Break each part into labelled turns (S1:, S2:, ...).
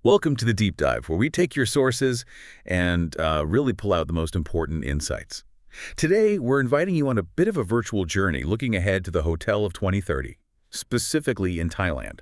S1: Welcome to the Deep Dive, where we take your sources and really pull out the most important insights. Today, we're inviting you on a bit of a virtual journey looking ahead to the Hotel of 2030, specifically in Thailand.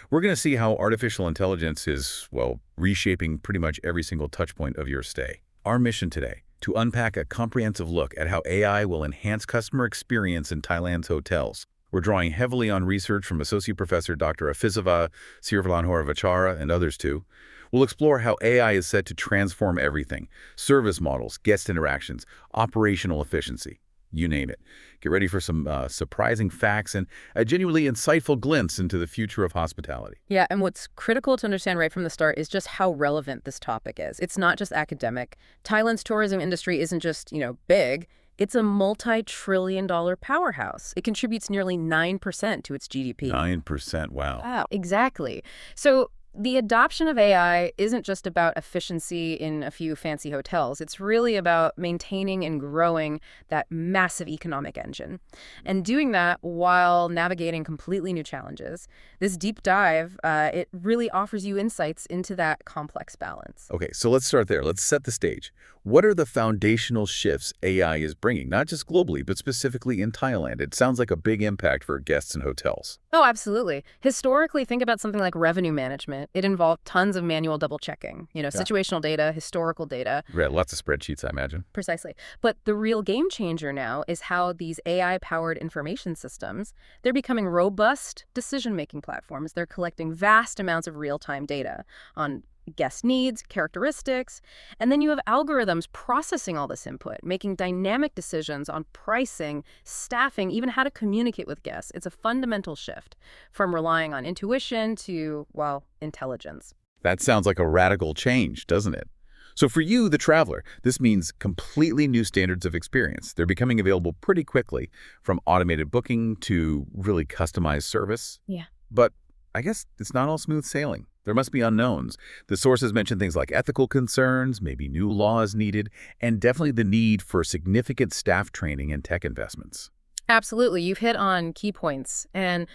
S1: We're going to see how artificial intelligence is, well, reshaping pretty much every single touchpoint of your stay. Our mission today, to unpack a comprehensive look at how AI will enhance customer experience in Thailand's hotels. We're drawing heavily on research from Associate Professor Dr. Afizava Sirvalanhoravachara and others too. We'll explore how AI is set to transform everything: service models, guest interactions, operational efficiency, you name it. Get ready for some surprising facts and a genuinely insightful glimpse into the future of hospitality.
S2: Yeah, and what's critical to understand right from the start is just how relevant this topic is. It's not just academic. Thailand's tourism industry isn't just, big. It's a multi-trillion-dollar powerhouse. It contributes nearly 9% to its GDP.
S1: 9%, wow.
S2: Wow, exactly. So the adoption of AI isn't just about efficiency in a few fancy hotels. It's really about maintaining and growing that massive economic engine, and doing that while navigating completely new challenges. This deep dive, it really offers you insights into that complex balance.
S1: Okay, so let's start there. Let's set the stage. What are the foundational shifts AI is bringing, not just globally, but specifically in Thailand? It sounds like a big impact for guests and hotels.
S2: Oh, absolutely. Historically, think about something like revenue management. It involved tons of manual double checking, situational data, historical data.
S1: Right, lots of spreadsheets, I imagine.
S2: Precisely. But the real game changer now is how these AI-powered information systems, they're becoming robust decision-making platforms. They're collecting vast amounts of real-time data on guest needs, characteristics, and then you have algorithms processing all this input, making dynamic decisions on pricing, staffing, even how to communicate with guests. It's a fundamental shift from relying on intuition to, well, intelligence.
S1: That sounds like a radical change, doesn't it? So for you, the traveler, this means completely new standards of experience. They're becoming available pretty quickly, from automated booking to really customized service.
S2: Yeah.
S1: But I guess it's not all smooth sailing. There must be unknowns. The sources mention things like ethical concerns, maybe new laws needed, and definitely the need for significant staff training and tech investments.
S2: Absolutely. You've hit on key points. And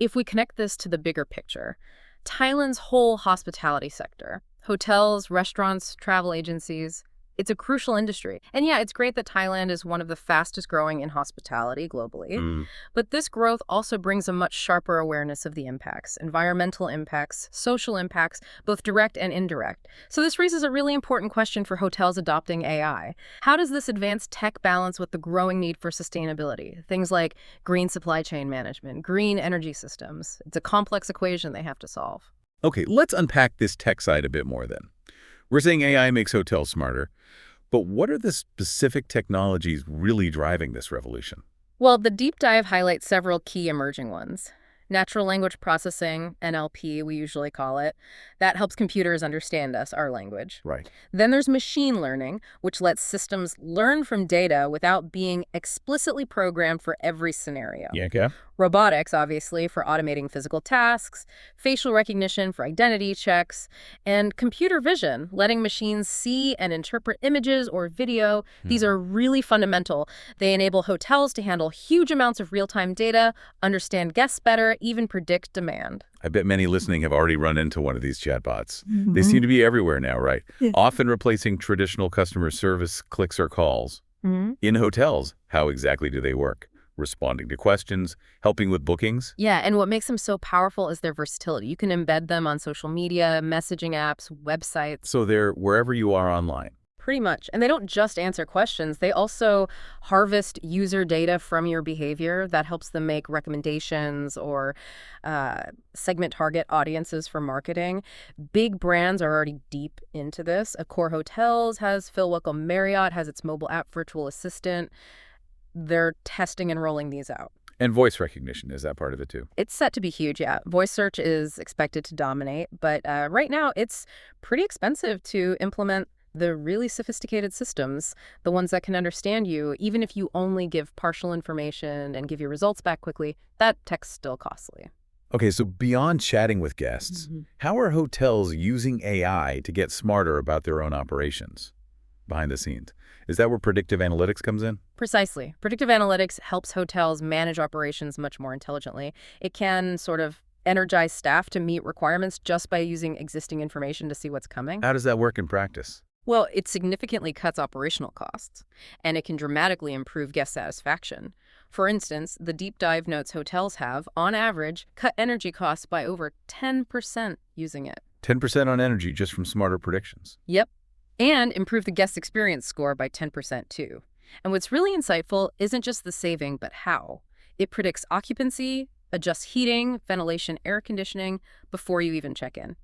S2: if we connect this to the bigger picture, Thailand's whole hospitality sector, hotels, restaurants, travel agencies, it's a crucial industry. And yeah, it's great that Thailand is one of the fastest growing in hospitality globally. But this growth also brings a much sharper awareness of the impacts, environmental impacts, social impacts, both direct and indirect. So this raises a really important question for hotels adopting AI. How does this advanced tech balance with the growing need for sustainability? Things like green supply chain management, green energy systems. It's a complex equation they have to solve.
S1: Okay, let's unpack this tech side a bit more then. We're saying AI makes hotels smarter, but what are the specific technologies really driving this revolution?
S2: Well, the deep dive highlights several key emerging ones. Natural language processing, NLP, we usually call it. That helps computers understand us, our language.
S1: Right.
S2: Then there's machine learning, which lets systems learn from data without being explicitly programmed for every scenario.
S1: Yeah, okay.
S2: Robotics, obviously, for automating physical tasks, facial recognition for identity checks, and computer vision, letting machines see and interpret images or video. These are really fundamental. They enable hotels to handle huge amounts of real-time data, understand guests better, even predict demand.
S1: I bet many listening have already run into one of these chatbots. They seem to be everywhere now, right?
S3: Yeah.
S1: Often replacing traditional customer service clicks or calls. In hotels, how exactly do they work? Responding to questions, helping with bookings?
S2: Yeah, and what makes them so powerful is their versatility. You can embed them on social media, messaging apps, websites.
S1: So they're wherever you are online.
S2: Pretty much. And they don't just answer questions. They also harvest user data from your behavior that helps them make recommendations or segment target audiences for marketing. Big brands are already deep into this. Accor Hotels has Phil Wickham Marriott has its mobile app virtual assistant. They're testing and rolling these out.
S1: And voice recognition, is that part of it too?
S2: It's set to be huge, yeah. Voice search is expected to dominate, but right now it's pretty expensive to implement the really sophisticated systems, the ones that can understand you, even if you only give partial information and give your results back quickly. That tech's still costly.
S1: Okay, so beyond chatting with guests, how are hotels using AI to get smarter about their own operations behind the scenes? Is that where predictive analytics comes in?
S2: Precisely. Predictive analytics helps hotels manage operations much more intelligently. It can sort of energize staff to meet requirements just by using existing information to see what's coming?
S1: How does that work in practice?
S2: Well, it significantly cuts operational costs, and it can dramatically improve guest satisfaction. For instance, the deep dive notes hotels have, on average, cut energy costs by over 10% using it.
S1: 10% on energy just from smarter predictions.
S2: Yep. And improve the guest experience score by 10% too. And what's really insightful isn't just the saving, but how. It predicts occupancy, adjusts heating, ventilation, air conditioning before you even check in.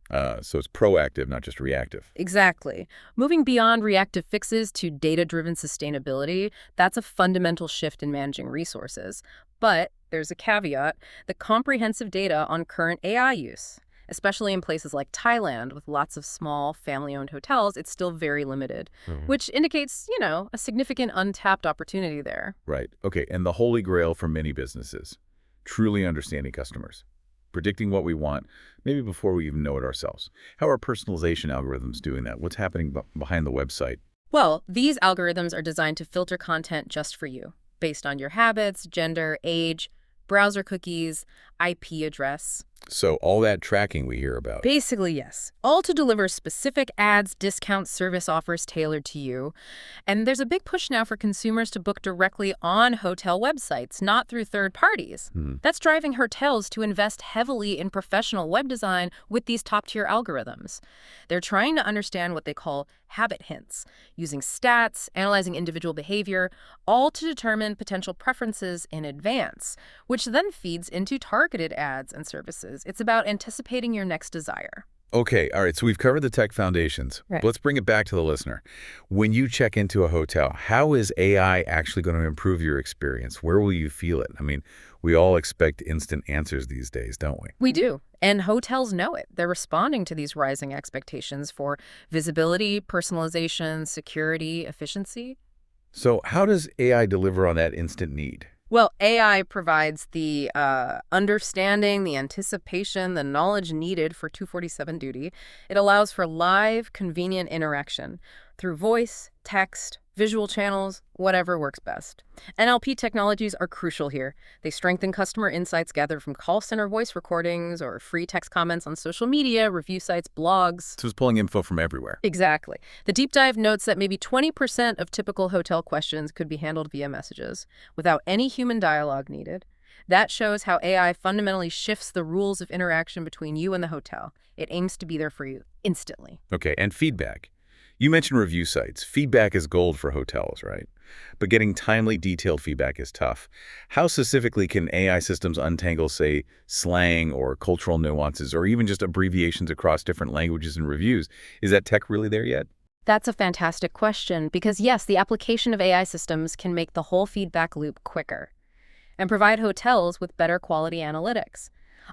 S1: So it's proactive, not just reactive.
S2: Exactly. Moving beyond reactive fixes to data-driven sustainability, that's a fundamental shift in managing resources. But there's a caveat: the comprehensive data on current AI use. Especially in places like Thailand with lots of small family-owned hotels, it's still very limited, which indicates, a significant untapped opportunity there.
S1: Right. Okay, and the holy grail for many businesses: truly understanding customers, predicting what we want, maybe before we even know it ourselves. How are personalization algorithms doing that? What's happening behind the website?
S2: Well, these algorithms are designed to filter content just for you, based on your habits, gender, age, browser cookies, IP address.
S1: So all that tracking we hear about.
S2: Basically, yes. All to deliver specific ads, discounts, service offers tailored to you. And there's a big push now for consumers to book directly on hotel websites, not through third parties. That's driving hotels to invest heavily in professional web design with these top-tier algorithms. They're trying to understand what they call habit hints, using stats, analyzing individual behavior, all to determine potential preferences in advance, which then feeds into targeted ads and services. It's about anticipating your next desire.
S1: Okay, all right, so we've covered the tech foundations.
S2: Right.
S1: Let's bring it back to the listener. When you check into a hotel, how is AI actually going to improve your experience? Where will you feel it? I mean, we all expect instant answers these days, don't we?
S2: We do. And hotels know it. They're responding to these rising expectations for visibility, personalization, security, efficiency.
S1: So how does AI deliver on that instant need?
S2: Well, AI provides the understanding, the anticipation, the knowledge needed for 247 duty. It allows for live, convenient interaction through voice, text, visual channels, whatever works best. NLP technologies are crucial here. They strengthen customer insights gathered from call center voice recordings or free text comments on social media, review sites, blogs.
S1: So it's pulling info from everywhere.
S2: Exactly. The deep dive notes that maybe 20% of typical hotel questions could be handled via messages without any human dialogue needed. That shows how AI fundamentally shifts the rules of interaction between you and the hotel. It aims to be there for you instantly.
S1: Okay, and feedback. You mentioned review sites. Feedback is gold for hotels, right? But getting timely, detailed feedback is tough. How specifically can AI systems untangle, say, slang or cultural nuances, or even just abbreviations across different languages and reviews? Is that tech really there yet?
S2: That's a fantastic question because, yes, the application of AI systems can make the whole feedback loop quicker and provide hotels with better quality analytics.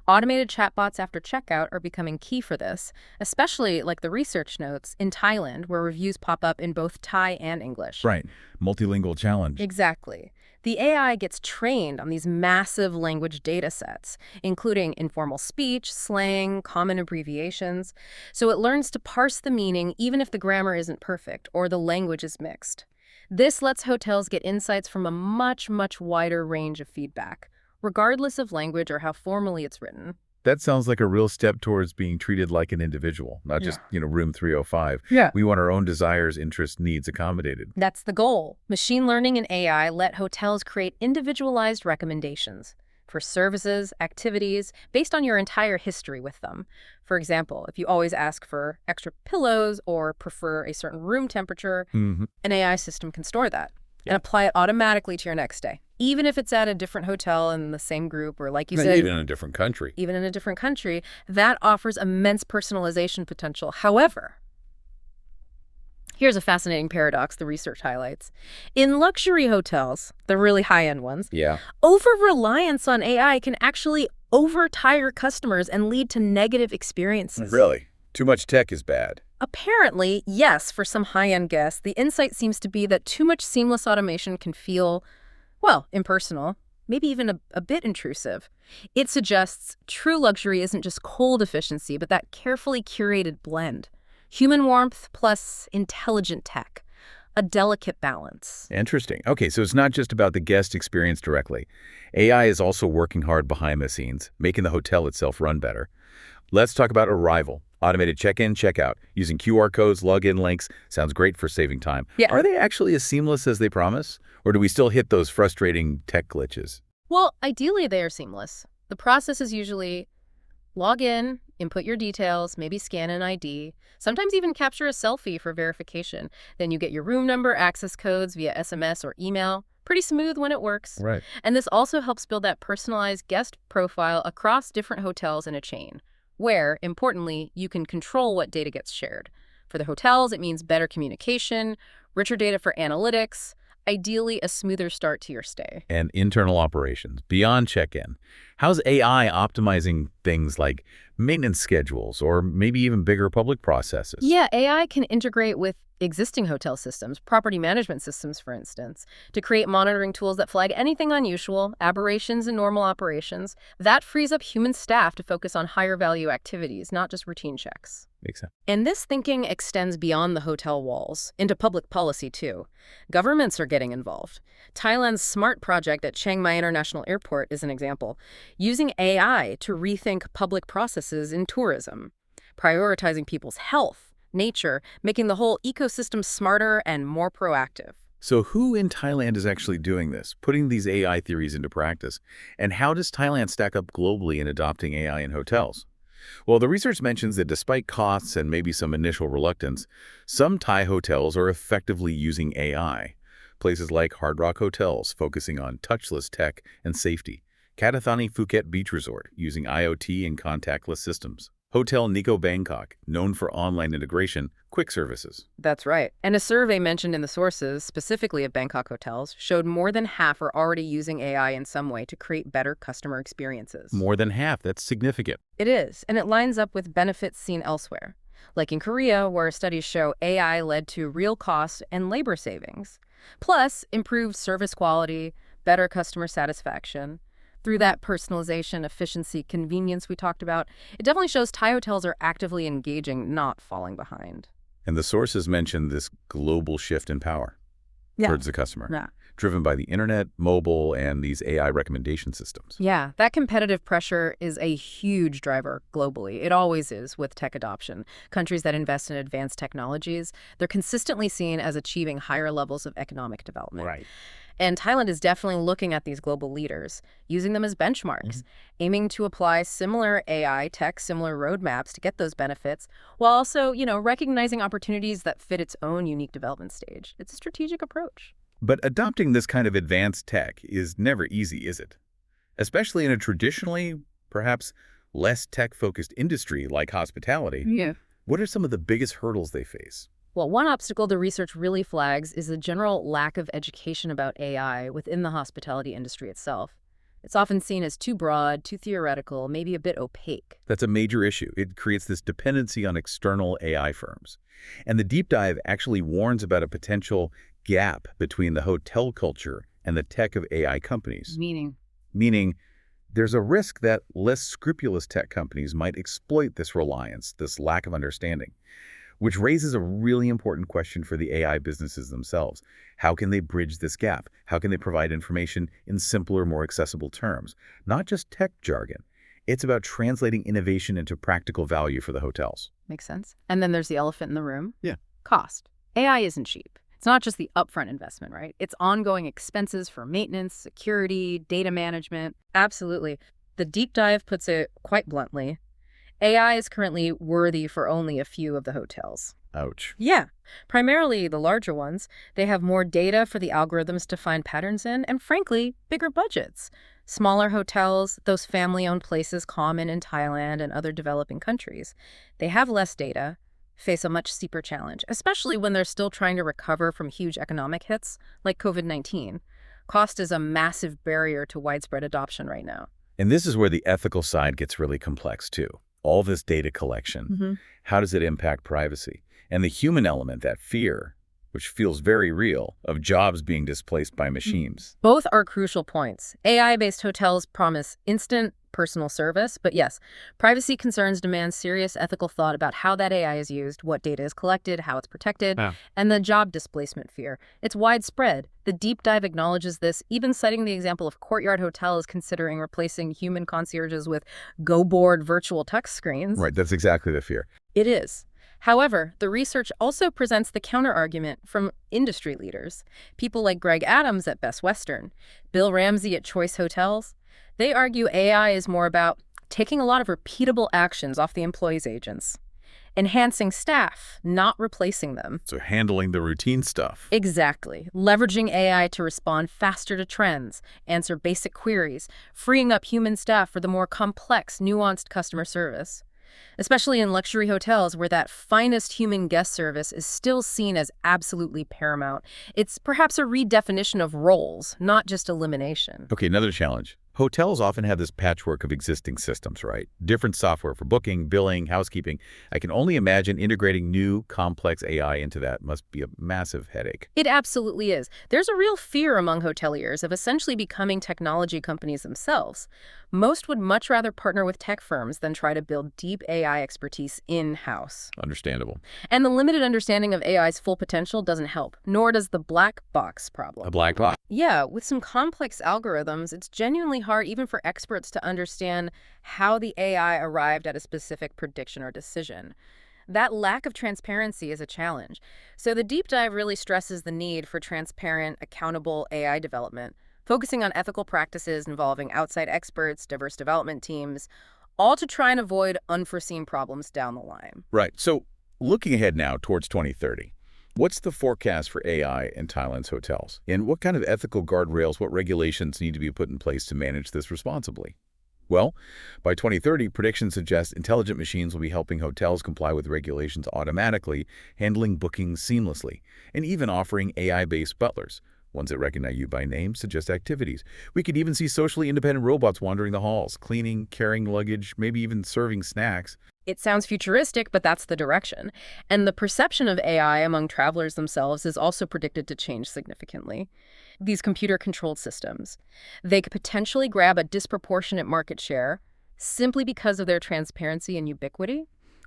S2: Automated chatbots after checkout are becoming key for this, especially like the research notes in Thailand, where reviews pop up in both Thai and English.
S1: Right. Multilingual challenge.
S2: Exactly. The AI gets trained on these massive language data sets, including informal speech, slang, common abbreviations, so it learns to parse the meaning even if the grammar isn't perfect or the language is mixed. This lets hotels get insights from a much, much wider range of feedback, regardless of language or how formally it's written.
S1: That sounds like a real step towards being treated like an individual, not just, room 305.
S2: Yeah.
S1: We want our own desires, interests, needs accommodated.
S2: That's the goal. Machine learning and AI let hotels create individualized recommendations for services, activities, based on your entire history with them. For example, if you always ask for extra pillows or prefer a certain room temperature, an AI system can store that and apply it automatically to your next stay, even if it's at a different hotel in the same group or, like you said,
S1: even in a different country.
S2: Even in a different country, that offers immense personalization potential. However, here's a fascinating paradox the research highlights. In luxury hotels, the really high-end ones, over-reliance on AI can actually overtire customers and lead to negative experiences.
S1: Really? Too much tech is bad.
S2: Apparently, yes, for some high-end guests, the insight seems to be that too much seamless automation can feel, well, impersonal, maybe even a bit intrusive. It suggests true luxury isn't just cold efficiency, but that carefully curated blend. Human warmth plus intelligent tech. a delicate balance.
S1: Interesting. Okay, so it's not just about the guest experience directly. AI is also working hard behind the scenes, making the hotel itself run better. Let's talk about arrival. Automated check-in, check-out. Using QR codes, login links. Sounds great for saving time.
S2: Yeah.
S1: Are they actually as seamless as they promise? Or do we still hit those frustrating tech glitches?
S2: Well, ideally they are seamless. The process is usually log in, input your details, maybe scan an ID, sometimes even capture a selfie for verification. Then you get your room number, access codes via SMS or email. Pretty smooth when it works.
S1: Right.
S2: And this also helps build that personalized guest profile across different hotels in a chain, where, importantly, you can control what data gets shared. For the hotels, it means better communication, richer data for analytics, ideally a smoother start to your stay.
S1: And internal operations, beyond check-in. How's AI optimizing things like maintenance schedules or maybe even bigger public processes?
S2: Yeah, AI can integrate with existing hotel systems, property management systems, for instance, to create monitoring tools that flag anything unusual, aberrations in normal operations. That frees up human staff to focus on higher value activities, not just routine checks.
S1: Makes sense.
S2: And this thinking extends beyond the hotel walls, into public policy too. Governments are getting involved. Thailand's SMART project at Chiang Mai International Airport is an example, using AI to rethink public processes in tourism, prioritizing people's health, nature, making the whole ecosystem smarter and more proactive.
S1: So who in Thailand is actually doing this, putting these AI theories into practice? And how does Thailand stack up globally in adopting AI in hotels? Well, the research mentions that despite costs and maybe some initial reluctance, some Thai hotels are effectively using AI. Places like Hard Rock Hotels focusing on touchless tech and safety. Katathani Phuket Beach Resort using IoT and contactless systems. Hotel Nico Bangkok, known for online integration, quick services.
S2: That's right. And a survey mentioned in the sources, specifically of Bangkok hotels, showed more than half are already using AI in some way to create better customer experiences.
S1: More than half, that's significant.
S2: It is, and it lines up with benefits seen elsewhere. Like in Korea, where studies show AI led to real cost and labor savings. Plus, improved service quality, better customer satisfaction. Through that personalization, efficiency, convenience we talked about, it definitely shows Thai hotels are actively engaging, not falling behind.
S1: And the sources mentioned this global shift in power towards the customer, driven by the internet, mobile, and these AI recommendation systems.
S2: Yeah, that competitive pressure is a huge driver globally. It always is with tech adoption. Countries that invest in advanced technologies, they're consistently seen as achieving higher levels of economic development.
S1: Right.
S2: And Thailand is definitely looking at these global leaders, using them as benchmarks, aiming to apply similar AI tech, similar roadmaps to get those benefits, while also, recognizing opportunities that fit its own unique development stage. It's a strategic approach.
S1: But adopting this kind of advanced tech is never easy, is it? Especially in a traditionally, perhaps, less tech-focused industry like hospitality.
S2: Yeah.
S1: What are some of the biggest hurdles they face?
S2: Well, one obstacle the research really flags is the general lack of education about AI within the hospitality industry itself. It's often seen as too broad, too theoretical, maybe a bit opaque.
S1: That's a major issue. It creates this dependency on external AI firms. And the deep dive actually warns about a potential gap between the hotel culture and the tech of AI companies. Meaning, there's a risk that less scrupulous tech companies might exploit this reliance, this lack of understanding. Which raises a really important question for the AI businesses themselves. How can they bridge this gap? How can they provide information in simpler, more accessible terms? Not just tech jargon. It's about translating innovation into practical value for the hotels.
S2: Makes sense. And then there's the elephant in the room.
S1: Yeah.
S2: Cost. AI isn't cheap. It's not just the upfront investment, right? It's ongoing expenses for maintenance, security, data management. Absolutely. The deep dive puts it quite bluntly. AI is currently worthy for only a few of the hotels.
S1: Ouch.
S2: Yeah, primarily the larger ones. They have more data for the algorithms to find patterns in, and frankly, bigger budgets. Smaller hotels, those family-owned places common in Thailand and other developing countries, they have less data, face a much steeper challenge, especially when they're still trying to recover from huge economic hits like COVID-19. Cost is a massive barrier to widespread adoption right now.
S1: And this is where the ethical side gets really complex, too. All this data collection, how does it impact privacy? And the human element, that fear, which feels very real, of jobs being displaced by machines.
S2: Both are crucial points. AI-based hotels promise instant, personal service. But yes, privacy concerns demand serious ethical thought about how that AI is used, what data is collected, how it's protected,
S3: Yeah.
S2: and the job displacement fear. It's widespread. The deep dive acknowledges this, even citing the example of Courtyard Hotels considering replacing human concierges with go-board virtual touchscreens.
S1: Right, that's exactly the fear.
S2: It is. However, the research also presents the counterargument from industry leaders. People like Greg Adams at Best Western, Bill Ramsey at Choice Hotels. They argue AI is more about taking a lot of repeatable actions off the employees' agents, enhancing staff, not replacing them.
S1: So handling the routine stuff.
S2: Exactly. Leveraging AI to respond faster to trends, answer basic queries, freeing up human staff for the more complex, nuanced customer service. Especially in luxury hotels where that finest human guest service is still seen as absolutely paramount. It's perhaps a redefinition of roles, not just elimination.
S1: Okay, another challenge. Hotels often have this patchwork of existing systems, right? Different software for booking, billing, housekeeping. I can only imagine integrating new, complex AI into that must be a massive headache.
S2: It absolutely is. There's a real fear among hoteliers of essentially becoming technology companies themselves. Most would much rather partner with tech firms than try to build deep AI expertise in-house.
S1: Understandable.
S2: And the limited understanding of AI's full potential doesn't help, nor does the black box problem.
S1: A black box.
S2: Yeah, with some complex algorithms, it's genuinely hard even for experts to understand how the AI arrived at a specific prediction or decision. That lack of transparency is a challenge. So the deep dive really stresses the need for transparent, accountable AI development, focusing on ethical practices involving outside experts, diverse development teams, all to try and avoid unforeseen problems down the line.
S1: Right. So looking ahead now towards 2030, what's the forecast for AI in Thailand's hotels? And what kind of ethical guardrails, what regulations need to be put in place to manage this responsibly? Well, by 2030, predictions suggest intelligent machines will be helping hotels comply with regulations automatically, handling bookings seamlessly, and even offering AI-based butlers, ones that recognize you by name, suggest activities. We could even see socially independent robots wandering the halls, cleaning, carrying luggage, maybe even serving snacks.
S2: It sounds futuristic, but that's the direction. And the perception of AI among travelers themselves is also predicted to change significantly. These computer-controlled systems, they could potentially grab a disproportionate market share simply because of their transparency and ubiquity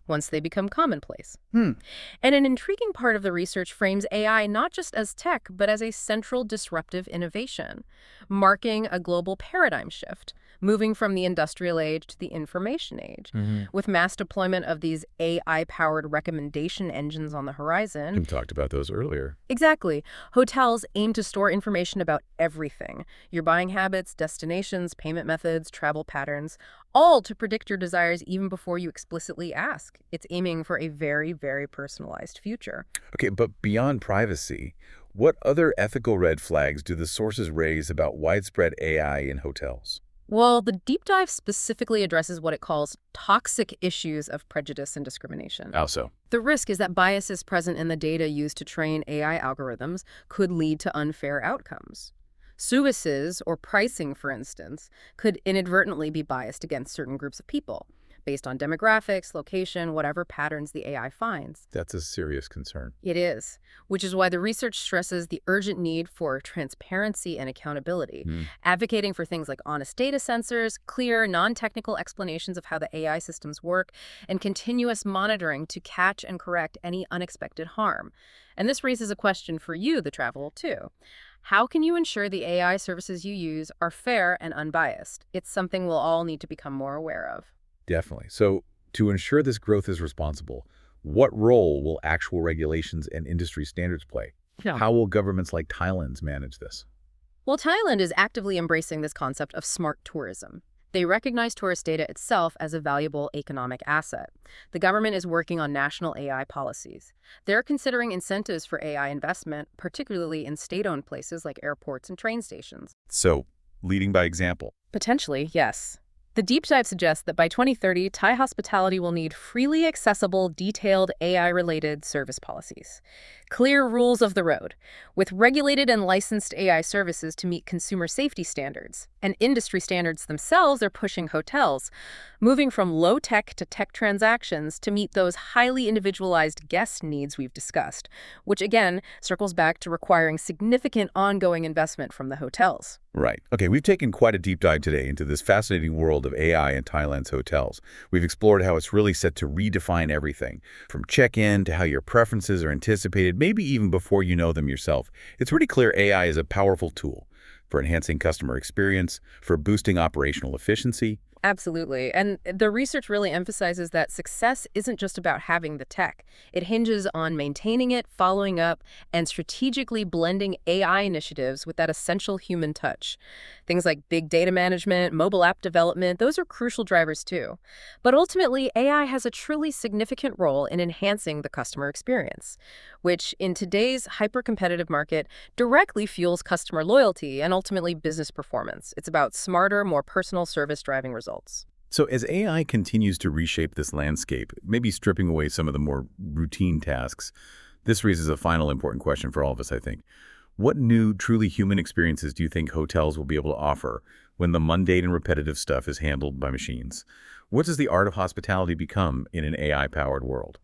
S2: once they become commonplace. And an intriguing part of the research frames AI not just as tech, but as a central disruptive innovation, marking a global paradigm shift, moving from the industrial age to the information age. With mass deployment of these AI-powered recommendation engines on the horizon.
S1: We talked about those earlier.
S2: Exactly. Hotels aim to store information about everything. Your buying habits, destinations, payment methods, travel patterns, all to predict your desires even before you explicitly ask. It's aiming for a very, very personalized future.
S1: Okay, but beyond privacy, what other ethical red flags do the sources raise about widespread AI in hotels?
S2: Well, the deep dive specifically addresses what it calls toxic issues of prejudice and discrimination.
S1: How so?
S2: The risk is that biases present in the data used to train AI algorithms could lead to unfair outcomes. Services or pricing, for instance, could inadvertently be biased against certain groups of people, based on demographics, location, whatever patterns the AI finds.
S1: That's a serious concern.
S2: It is, which is why the research stresses the urgent need for transparency and accountability, advocating for things like honest data sensors, clear, non-technical explanations of how the AI systems work, and continuous monitoring to catch and correct any unexpected harm. And this raises a question for you, the traveler, too. How can you ensure the AI services you use are fair and unbiased? It's something we'll all need to become more aware of.
S1: Definitely. So to ensure this growth is responsible, what role will actual regulations and industry standards play? How will governments like Thailand's manage this?
S2: Well, Thailand is actively embracing this concept of smart tourism. They recognize tourist data itself as a valuable economic asset. The government is working on national AI policies. They're considering incentives for AI investment, particularly in state-owned places like airports and train stations.
S1: So, leading by example.
S2: Potentially, yes. The deep dive suggests that by 2030, Thai hospitality will need freely accessible, detailed AI-related service policies. Clear rules of the road, with regulated and licensed AI services to meet consumer safety standards. And industry standards themselves are pushing hotels, moving from low-tech to tech transactions to meet those highly individualized guest needs we've discussed, which again circles back to requiring significant ongoing investment from the hotels.
S1: Right. Okay, we've taken quite a deep dive today into this fascinating world world of AI in Thailand's hotels. We've explored how it's really set to redefine everything, from check-in to how your preferences are anticipated, maybe even before you know them yourself. It's pretty clear AI is a powerful tool for enhancing customer experience, for boosting operational efficiency.
S2: Absolutely. And the research really emphasizes that success isn't just about having the tech. It hinges on maintaining it, following up, and strategically blending AI initiatives with that essential human touch. Things like big data management, mobile app development, those are crucial drivers too. But ultimately, AI has a truly significant role in enhancing the customer experience, which in today's hyper-competitive market directly fuels customer loyalty and ultimately business performance. It's about smarter, more personal service driving results.
S1: So as AI continues to reshape this landscape, maybe stripping away some of the more routine tasks, this raises a final important question for all of us, I think. What new, truly human experiences do you think hotels will be able to offer when the mundane and repetitive stuff is handled by machines? What does the art of hospitality become in an AI-powered world?